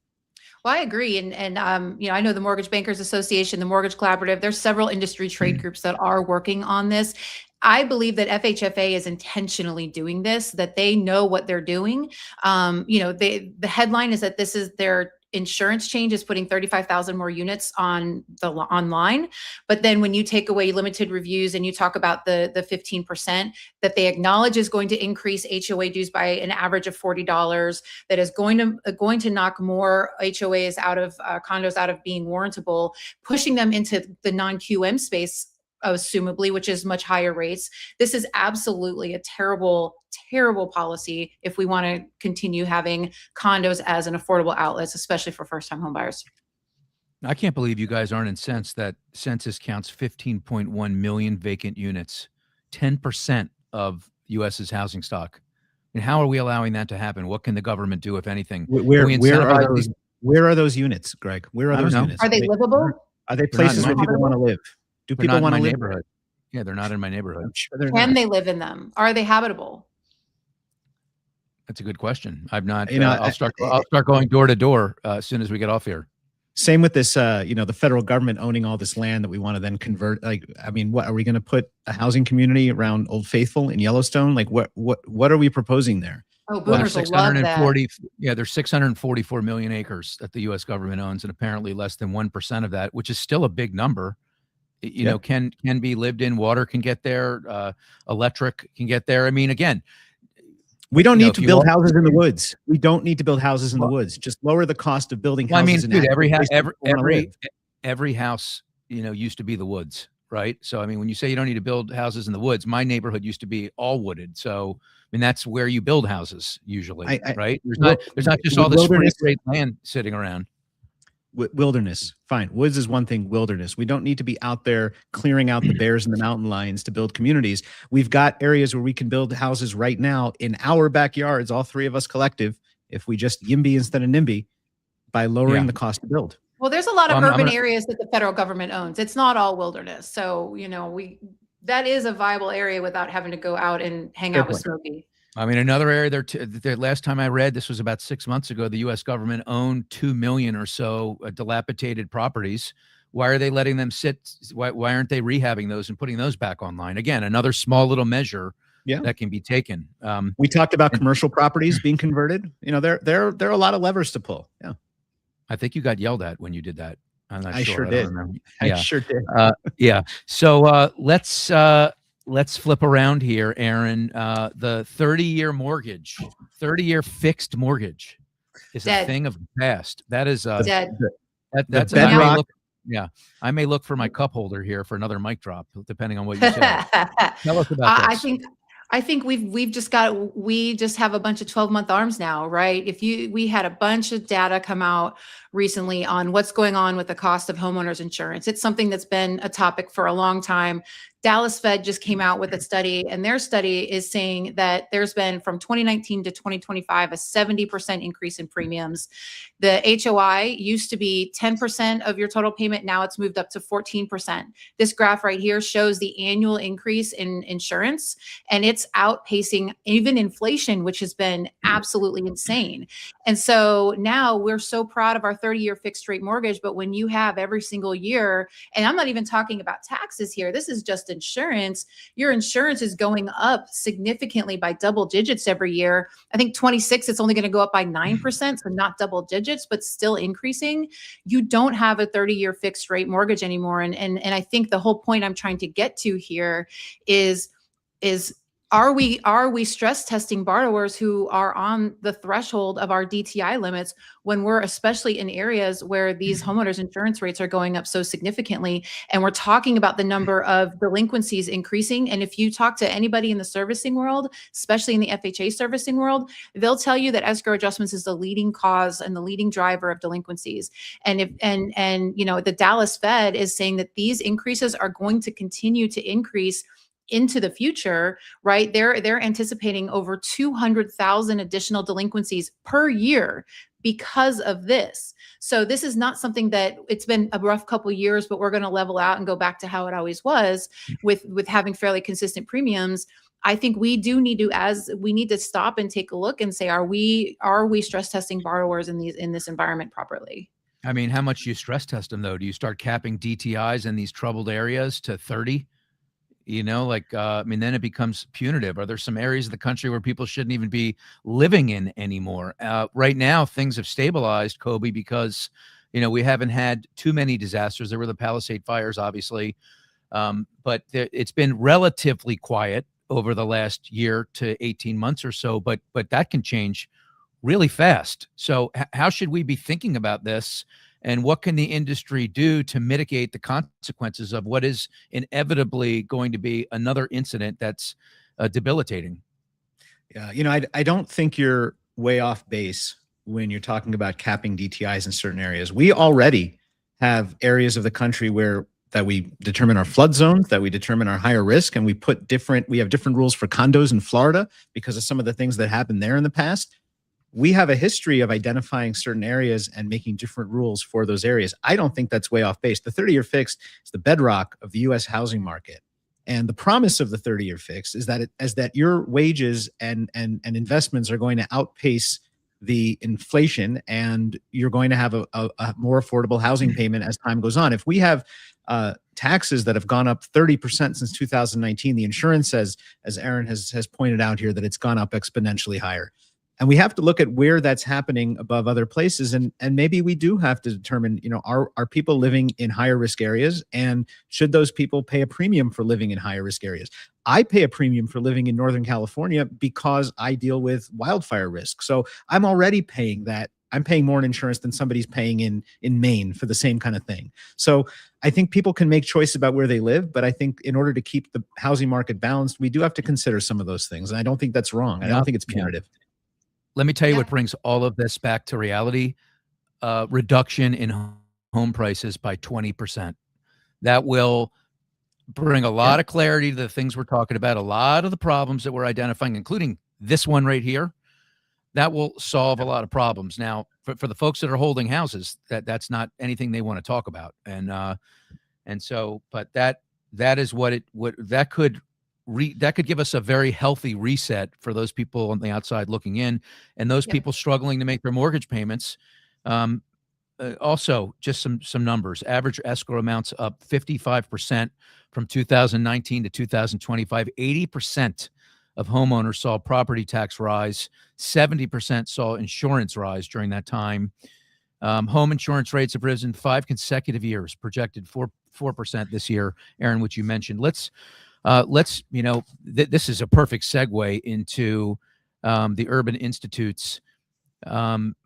Well, I agree. And you know, I know the Mortgage Bankers Association, the Mortgage Collaborative, there's several industry trade groups that are working on this. I believe that FHFA is intentionally doing this, that they know what they're doing. You know, the headline is that this is their insurance change is putting 35,000 more units on the online. But then when you take away limited reviews and you talk about the 15% that they acknowledge is going to increase HOA dues by an average of $40, that is going to knock more HOAs out of condos out of being warrantable, pushing them into the non-QM space, assumably, which is much higher rates. This is absolutely a terrible, terrible policy if we want to continue having condos as an affordable outlet, especially for first-time homebuyers. I can't believe you guys aren't incensed that census counts 15.1 million vacant units, 10% of U.S.'s housing stock. And how are we allowing that to happen? What can the government do, if anything? Where are those units, Greg? Where are those units? Are they livable? Are they places where people want to live? Do people want to live neighborhood? Yeah, they're not in my neighborhood. I'm sure they're Can not. they live in them? Are they habitable? That's a good question. I've not. You know, I'll start going door to door as soon as we get off here. Same with this, you know, the federal government owning all this land that we want to then convert. Like, I mean, what are we going to put a housing community around Old Faithful in Yellowstone? Like, what are we proposing there? Oh, boomers will love that. Yeah, there's 644 million acres that the U.S. government owns, and apparently less than 1% of that, which is still a big number, you know, can be lived in. Water can get there, electric can get there. I mean, again, we don't need to build houses in the woods. We don't need to build houses in the woods. Just lower the cost of building houses. I mean, dude, every house, you know, used to be the woods, right? So, I mean, when you say you don't need to build houses in the woods, my neighborhood used to be all wooded. So, I mean, that's where you build houses usually, right? There's not just all this great land sitting around. Wilderness, fine. Woods is one thing. Wilderness. We don't need to be out there clearing out the bears and the mountain lions to build communities. We've got areas where we can build houses right now in our backyards, all three of us collective, if we just YIMBY instead of NIMBY, by lowering the cost to build. Well, there's a lot of urban areas that the federal government owns. It's not all wilderness. So, you know, that is a viable area without having to go out and hang out with Smokey. I mean, another area there, the last time I read, this was about 6 months ago, the U.S. government owned 2 million or so dilapidated properties. Why are they letting them sit? Why aren't they rehabbing those and putting those back online? Again, another small little measure that can be taken. We talked about commercial properties being converted. You know, there are a lot of levers to pull. Yeah. I think you got yelled at when you did that. I'm not sure. Sure did. I sure did. Yeah. So let's flip around here, Erin. The 30-year mortgage, 30-year fixed mortgage is a thing of the past. That is dead. That's bedrock. I may look for my cup holder here for another mic drop, depending on what you say. Tell us about this. I think we just have a bunch of 12-month ARMs now, right? We had a bunch of data come out recently on what's going on with the cost of homeowners insurance. It's something that's been a topic for a long time. Dallas Fed just came out with a study, and their study is saying that there's been from 2019 to 2025 a 70% increase in premiums. The HOI used to be 10% of your total payment. Now it's moved up to 14%. This graph right here shows the annual increase in insurance, and it's outpacing even inflation, which has been absolutely insane. And so now we're so proud of our 30-year fixed rate mortgage, but when you have every single year, and I'm not even talking about taxes here, this is just insurance, your insurance is going up significantly by double digits every year. I think 26, it's only going to go up by 9%, so not double digits, but still increasing. You don't have a 30-year fixed rate mortgage anymore. And I think the whole point I'm trying to get to here is are we stress testing borrowers who are on the threshold of our DTI limits when we're especially in areas where these homeowners insurance rates are going up so significantly? And we're talking about the number of delinquencies increasing. And if you talk to anybody in the servicing world, especially in the FHA servicing world, they'll tell you that escrow adjustments is the leading cause and the leading driver of delinquencies. And the Dallas Fed is saying that these increases are going to continue to increase into the future, right? They're anticipating over 200,000 additional delinquencies per year because of this. So this is not something that it's been a rough couple of years, but we're going to level out and go back to how it always was with having fairly consistent premiums. I think we do need to stop and take a look and say, are we stress testing borrowers in this environment properly? I mean, how much do you stress test them though? Do you start capping DTIs in these troubled areas to 30? Then it becomes punitive. Are there some areas of the country where people shouldn't even be living in anymore? Right now, things have stabilized, Coby, because, we haven't had too many disasters. There were the Palisade fires, obviously, but it's been relatively quiet over the last year to 18 months or so, but that can change really fast. So how should we be thinking about this? And what can the industry do to mitigate the consequences of what is inevitably going to be another incident that's debilitating? Yeah, I don't think you're way off base when you're talking about capping DTIs in certain areas. We already have areas of the country that we determine our flood zones, that we determine our higher risk, and we have different rules for condos in Florida because of some of the things that happened there in the past. We have a history of identifying certain areas and making different rules for those areas. I don't think that's way off base. The 30-year fixed is the bedrock of the U.S. housing market. And the promise of the 30-year fixed is that your wages and investments are going to outpace the inflation, and you're going to have a more affordable housing payment as time goes on. If we have taxes that have gone up 30% since 2019, the insurance says, as Erin has pointed out here, that it's gone up exponentially higher. And we have to look at where that's happening above other places. And maybe we do have to determine, are people living in higher risk areas? And should those people pay a premium for living in higher risk areas? I pay a premium for living in Northern California because I deal with wildfire risk. So I'm already paying that. I'm paying more in insurance than somebody's paying in Maine for the same kind of thing. So I think people can make choice about where they live, but I think in order to keep the housing market balanced, we do have to consider some of those things. And I don't think that's wrong. I don't think it's punitive. Yeah. Let me tell you what brings all of this back to reality. Reduction in home prices by 20%. That will bring a lot of clarity to the things we're talking about, a lot of the problems that we're identifying, including this one right here. That will solve a lot of problems. Now, for the folks that are holding houses, that's not anything they want to talk about. But that is what that could give us a very healthy reset for those people on the outside looking in, and those people struggling to make their mortgage payments. Also, just some numbers. Average escrow amounts up 55% from 2019 to 2025. 80% of homeowners saw property tax rise. 70% saw insurance rise during that time. Home insurance rates have risen 5 consecutive years, projected 4% this year. Erin, which you mentioned. Let's this is a perfect segue into the Urban Institute's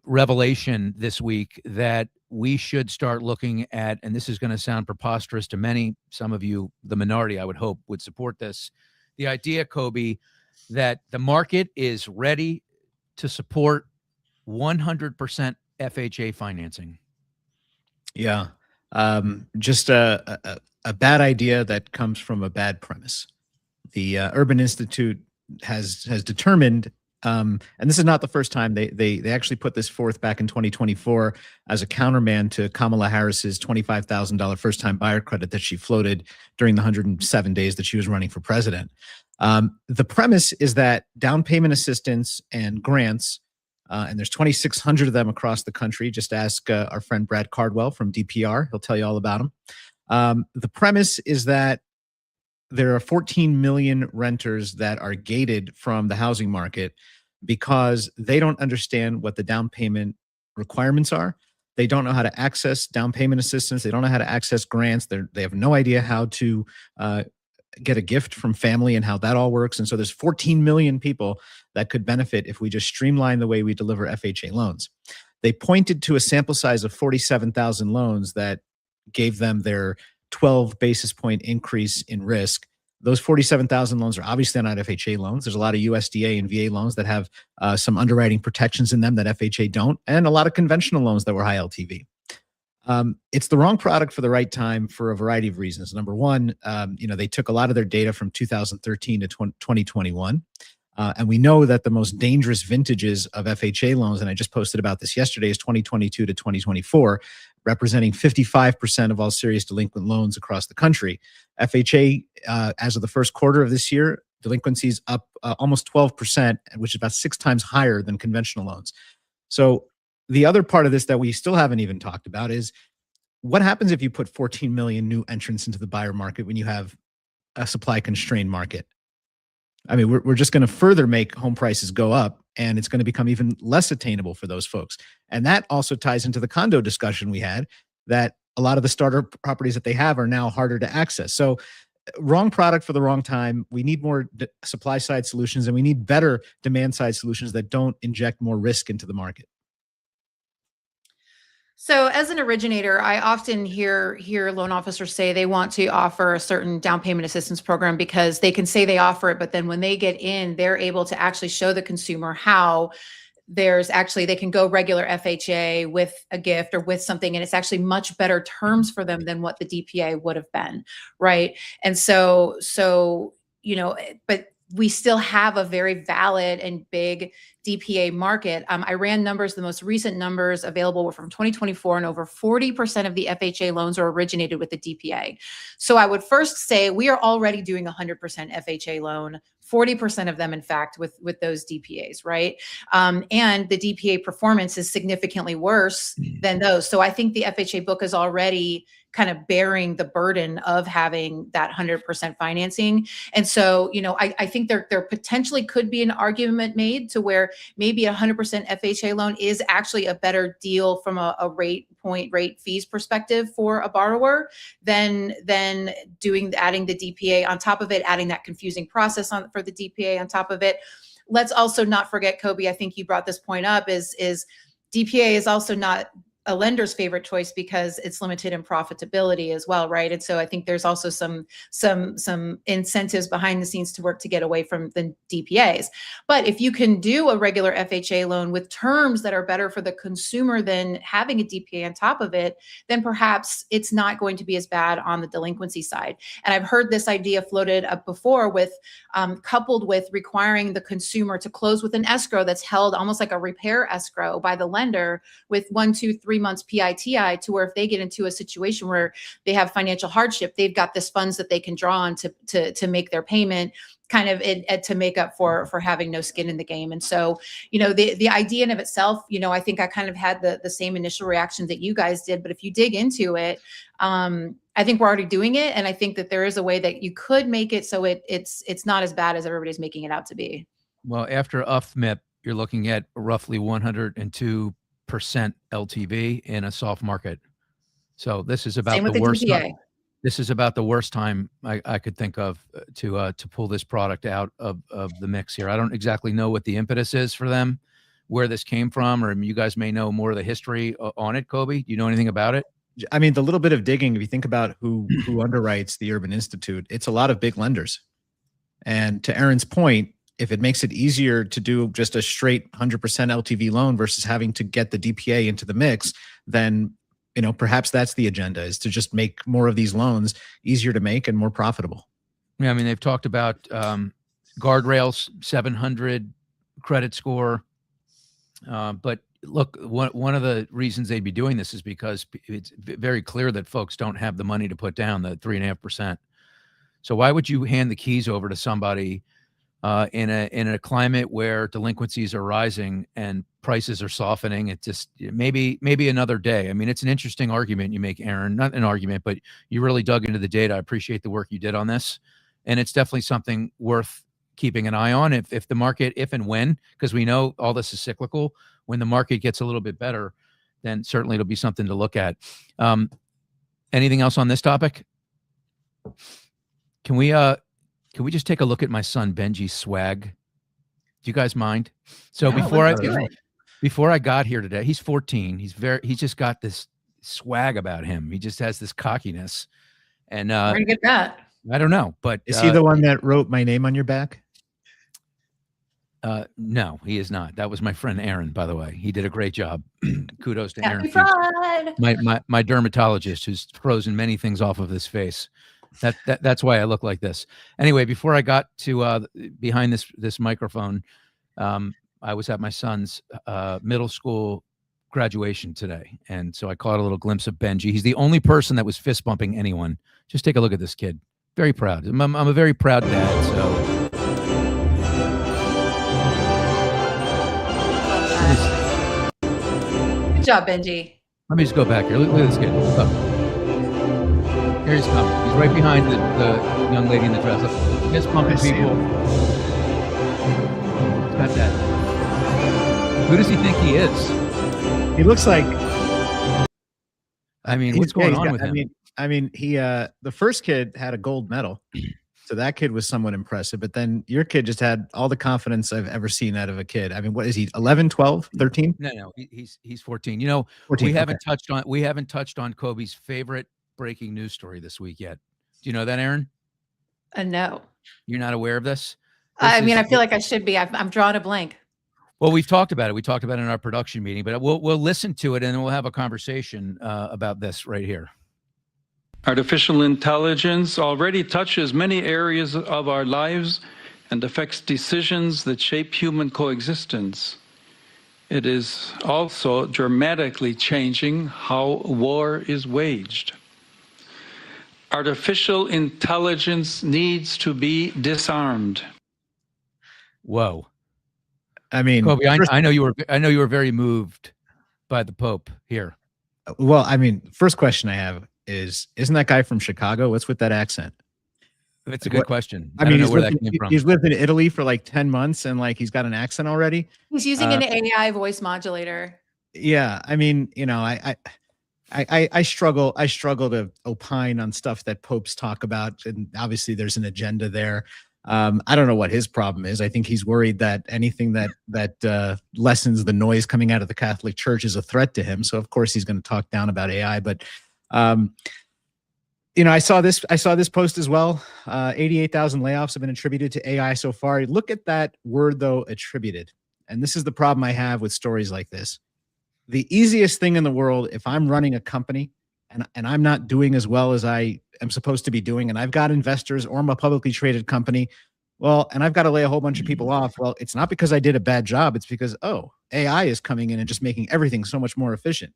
revelation this week that we should start looking at, and this is going to sound preposterous to many, some of you, the minority, I would hope, would support this. The idea, Coby, that the market is ready to support 100% FHA financing. Yeah. Just a bad idea that comes from a bad premise. The Urban Institute has determined, and this is not the first time they actually put this forth back in 2024 as a countermand to Kamala Harris's $25,000 first-time buyer credit that she floated during the 107 days that she was running for president. The premise is that down payment assistance and grants, and there's 2,600 of them across the country. Just ask our friend Brad Cardwell from DPR. He'll tell you all about them. The premise is that there are 14 million renters that are gated from the housing market because they don't understand what the down payment requirements are. They don't know how to access down payment assistance. They don't know how to access grants. They have no idea how to get a gift from family and how that all works. And so there's 14 million people that could benefit if we just streamline the way we deliver FHA loans. They pointed to a sample size of 47,000 loans that gave them their 12 basis point increase in risk. Those 47,000 loans are obviously not FHA loans. There's a lot of USDA and VA loans that have some underwriting protections in them that FHA don't, and a lot of conventional loans that were high LTV. It's the wrong product for the right time for a variety of reasons. Number one, they took a lot of their data from 2013 to 2021. And we know that the most dangerous vintages of FHA loans, and I just posted about this yesterday, is 2022 to 2024, representing 55% of all serious delinquent loans across the country. FHA, as of the first quarter of this year, delinquencies up almost 12%, which is about 6 times higher than conventional loans. So the other part of this that we still haven't even talked about is what happens if you put 14 million new entrants into the buyer market when you have a supply constrained market? I mean, we're just going to further make home prices go up, and it's going to become even less attainable for those folks. And that also ties into the condo discussion we had, that a lot of the starter properties that they have are now harder to access. So wrong product for the wrong time. We need more supply side solutions, and we need better demand side solutions that don't inject more risk into the market. So as an originator, I often hear loan officers say they want to offer a certain down payment assistance program because they can say they offer it, but then when they get in, they're able to actually show the consumer how they can go regular FHA with a gift or with something, and it's actually much better terms for them than what the DPA would have been, right? And so but we still have a very valid and big DPA market. I ran numbers. The most recent numbers available were from 2024, and over 40% of the FHA loans are originated with the DPA. So I would first say we are already doing 100% FHA loan, 40% of them, in fact, with those DPAs, right? And the DPA performance is significantly worse than those. So I think the FHA book is already kind of bearing the burden of having that 100% financing. And so, I think there potentially could be an argument made to where maybe 100% FHA loan is actually a better deal from a rate fees perspective for a borrower than adding the DPA on top of it, adding that confusing process for the DPA on top of it. Let's also not forget, Coby, I think you brought this point up, is DPA is also not a lender's favorite choice because it's limited in profitability as well, right? And so I think there's also some incentives behind the scenes to work to get away from the DPAs. But if you can do a regular FHA loan with terms that are better for the consumer than having a DPA on top of it, then perhaps it's not going to be as bad on the delinquency side. And I've heard this idea floated up before with coupled with requiring the consumer to close with an escrow that's held almost like a repair escrow by the lender with 1, 2, 3 months PITI, to where if they get into a situation where they have financial hardship, they've got this funds that they can draw on to make their payment, kind of to make up for having no skin in the game. And so, the idea in of itself, I think I kind of had the same initial reaction that you guys did. But if you dig into it, I think we're already doing it. And I think that there is a way that you could make it so it's not as bad as everybody's making it out to be. Well, after UFMIP, you're looking at roughly 102% LTV in a soft market. So this is about the worst time. This is about the worst time I could think of to pull this product out of the mix here. I don't exactly know what the impetus is for them, where this came from, or you guys may know more of the history on it. Coby, do you know anything about it? I mean, the little bit of digging, if you think about who underwrites the Urban Institute, it's a lot of big lenders. And to Erin's point, if it makes it easier to do just a straight 100% LTV loan versus having to get the DPA into the mix, then perhaps that's the agenda, is to just make more of these loans easier to make and more profitable. Yeah, I mean, they've talked about guardrails, 700 credit score. But look, one of the reasons they'd be doing this is because it's very clear that folks don't have the money to put down the 3.5%. So why would you hand the keys over to somebody in a climate where delinquencies are rising and prices are softening? It just maybe another day. I mean, it's an interesting argument you make, Erin. Not an argument, but you really dug into the data. I appreciate the work you did on this, and it's definitely something worth keeping an eye on. If the market, if and when, because we know all this is cyclical, when the market gets a little bit better, then certainly it'll be something to look at. Anything else on this topic? Can we just take a look at my son Benji's swag? Do you guys mind? So No, before I got here today, he's 14. He's just got this swag about him. He just has this cockiness. And where do you get that? I don't know, but Is he the one that wrote my name on your back? No, he is not. That was my friend Erin, by the way. He did a great job. Kudos to Happy Erin, Pride. my dermatologist, who's frozen many things off of his face. That's why I look like this. Anyway, before I got to behind this microphone, I was at my son's middle school graduation today, and so I caught a little glimpse of Benji. He's the only person that was fist bumping anyone. Just take a look at this kid. Very proud. I'm a very proud dad. So. Good job, Benji. Let me just go back here. Look at this kid. Look. Here he's coming. He's right behind the young lady in the dress. Look, fist pumping people. He's got that. Who does he think he is? He looks like. I mean, what's going on with him? I mean, he the first kid had a gold medal, so that kid was somewhat impressive. But then your kid just had all the confidence I've ever seen out of a kid. I mean, what is he? 11, 12, 13? No, he's 14. You know, 14, we haven't touched on Coby's favorite breaking news story this week yet. Do you know that, Erin? No. You're not aware of this? I mean, I feel like I should be. I'm drawing a blank. Well, we've talked about it. We talked about it in our production meeting, but we'll listen to it and then we'll have a conversation about this right here. Artificial intelligence already touches many areas of our lives and affects decisions that shape human coexistence. It is also dramatically changing how war is waged. Artificial intelligence needs to be disarmed. Whoa. I mean, Coby, I know you were very moved by the Pope here. Well, I mean, first question I have is, isn't that guy from Chicago? What's with that accent? That's a good question. I mean, don't know where that came from. He's lived in Italy for like 10 months and like he's got an accent already. He's using an AI voice modulator. Yeah, I mean, I struggle to opine on stuff that popes talk about, and obviously there's an agenda there. I don't know what his problem is. I think he's worried that anything that lessens the noise coming out of the Catholic Church is a threat to him. So of course he's going to talk down about AI. But I saw this post as well. 88,000 layoffs have been attributed to AI so far. Look at that word though, attributed. And this is the problem I have with stories like this. The easiest thing in the world, if I'm running a company and I'm not doing as well as I am supposed to be doing, and I've got investors or I'm a publicly traded company, well, and I've got to lay a whole bunch of people off. Well, it's not because I did a bad job. It's because, AI is coming in and just making everything so much more efficient.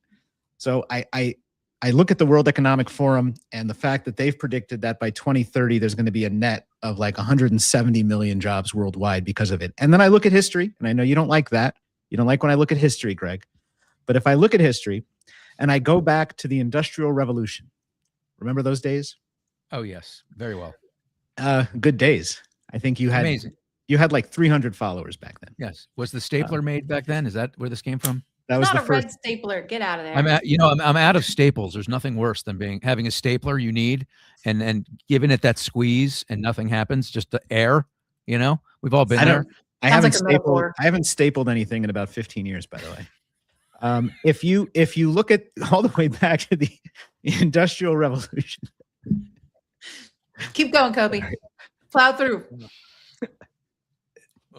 So I look at the World Economic Forum and the fact that they've predicted that by 2030, there's going to be a net of like 170 million jobs worldwide because of it. And then I look at history, and I know you don't like that. You don't like when I look at history, Greg. But if I look at history and I go back to the Industrial Revolution, remember those days? Oh, yes. Very well. Good days. I think you had amazing. You had like 300 followers back then. Yes. Was the stapler made back then? Is that where this came from? That was Not the a first. red stapler. Get out of there. I'm out of staples. There's nothing worse than having a stapler you need and giving it that squeeze and nothing happens. Just the air. We've all been there. I haven't stapled anything in about 15 years, by the way. If you look at all the way back to the Industrial Revolution, Keep going, Coby. Plow through.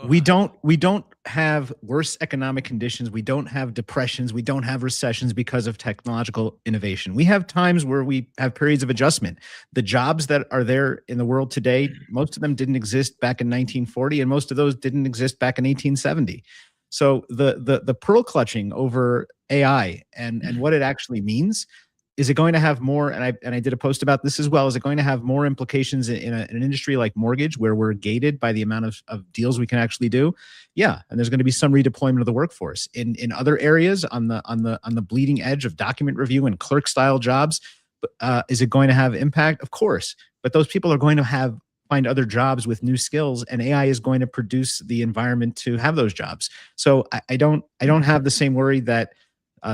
we don't have worse economic conditions. We don't have depressions. We don't have recessions because of technological innovation. We have times where we have periods of adjustment. The jobs that are there in the world today, most of them didn't exist back in 1940, and most of those didn't exist back in 1870. So the pearl clutching over AI and what it actually means, is it going to have more, and I did a post about this as well, is it going to have more implications in an industry like mortgage, where we're gated by the amount of deals we can actually do? Yeah, and there's going to be some redeployment of the workforce. In other areas on the bleeding edge of document review and clerk style jobs, is it going to have impact? Of course, but those people are going to find other jobs with new skills, and AI is going to produce the environment to have those jobs. So I don't have the same worry that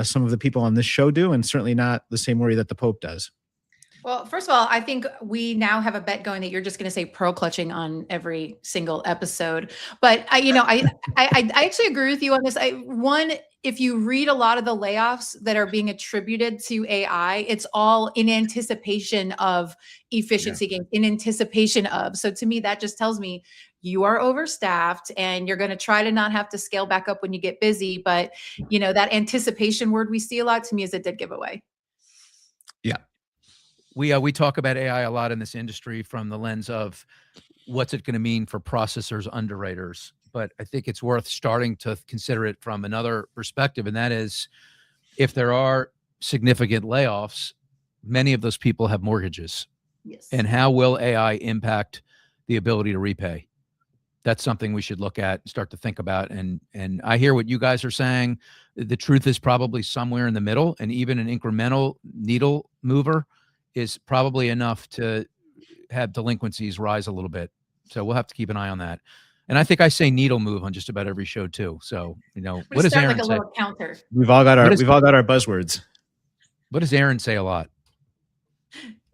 some of the people on this show do, and certainly not the same worry that the Pope does. Well, first of all, I think we now have a bet going that you're just going to say pearl clutching on every single episode. But I actually agree with you on this. One, if you read a lot of the layoffs that are being attributed to AI, it's all in anticipation of efficiency gains, in anticipation of. So to me, that just tells me you are overstaffed and you're going to try to not have to scale back up when you get busy. But, that anticipation word we see a lot, to me, is a dead giveaway. Yeah. We talk about AI a lot in this industry from the lens of what's it going to mean for processors, underwriters. But I think it's worth starting to consider it from another perspective. And that is, if there are significant layoffs, many of those people have mortgages. Yes. And how will AI impact the ability to repay? That's something we should look at and start to think about. And I hear what you guys are saying. The truth is probably somewhere in the middle, and even an incremental needle mover is probably enough to have delinquencies rise a little bit. So we'll have to keep an eye on that. And I think I say needle move on just about every show too. So, what does Erin like a say? little counter. We've all got our buzzwords. What does Erin say a lot?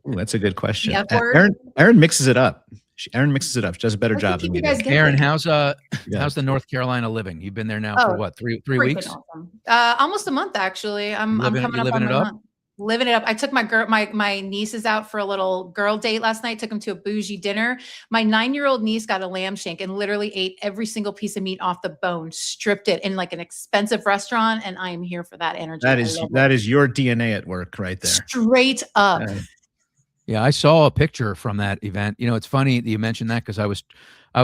Ooh, that's a good question. The F word? Erin mixes it up. Erin mixes it up. She does a better job than me. Erin, how's the North Carolina living? You've been there now for what, three weeks? Awesome. Almost a month actually. I'm coming up on my month. Living it up. I took my nieces out for a little girl date last night. Took them to a bougie dinner. My 9-year-old niece got a lamb shank and literally ate every single piece of meat off the bone, stripped it in like an expensive restaurant. And I am here for that energy. That is your DNA at work right there. Straight up. Yeah, I saw a picture from that event. It's funny that you mentioned that, because I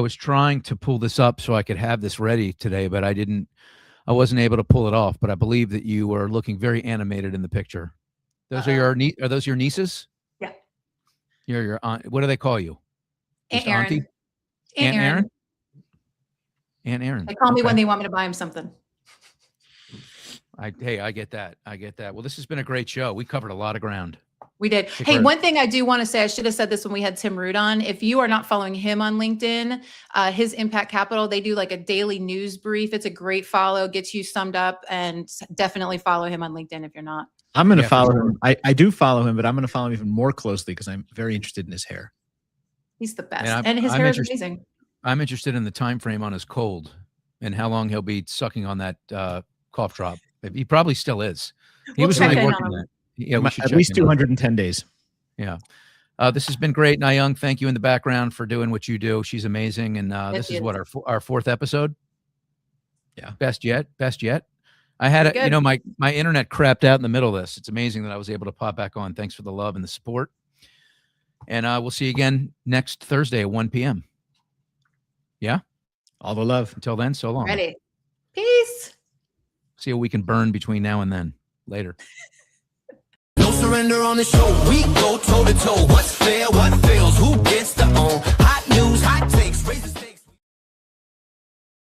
was trying to pull this up so I could have this ready today, but I wasn't able to pull it off. But I believe that you were looking very animated in the picture. Those are those your nieces? Yeah. Your aunt. What do they call you? Aunt Erin. Auntie? Aunt Erin? Aunt Erin. They call me when they want me to buy them something. I get that. Well, this has been a great show. We covered a lot of ground. We did. Hey, one thing I do want to say, I should have said this when we had Tim Root on. If you are not following him on LinkedIn, his Impact Capital, they do like a daily news brief. It's a great follow, gets you summed up, and definitely follow him on LinkedIn if you're not. I'm going to follow him. I do follow him, but I'm going to follow him even more closely because I'm very interested in his hair. He's the best. And his hair is amazing. I'm interested in the time frame on his cold and how long he'll be sucking on that cough drop. He probably still is. He was really working that. Yeah, we should at least 210 days. Yeah. This has been great. Nyung, thank you in the background for doing what you do. She's amazing. And this is what, our fourth episode? Yeah. Best yet. I had my internet crapped out in the middle of this. It's amazing that I was able to pop back on. Thanks for the love and the support. And we'll see you again next Thursday at 1 p.m. Yeah? All the love. Until then, so long. Ready. Peace. See what we can burn between now and then. Later. No surrender on the show. We go toe to toe. What's fair? What fails? Who gets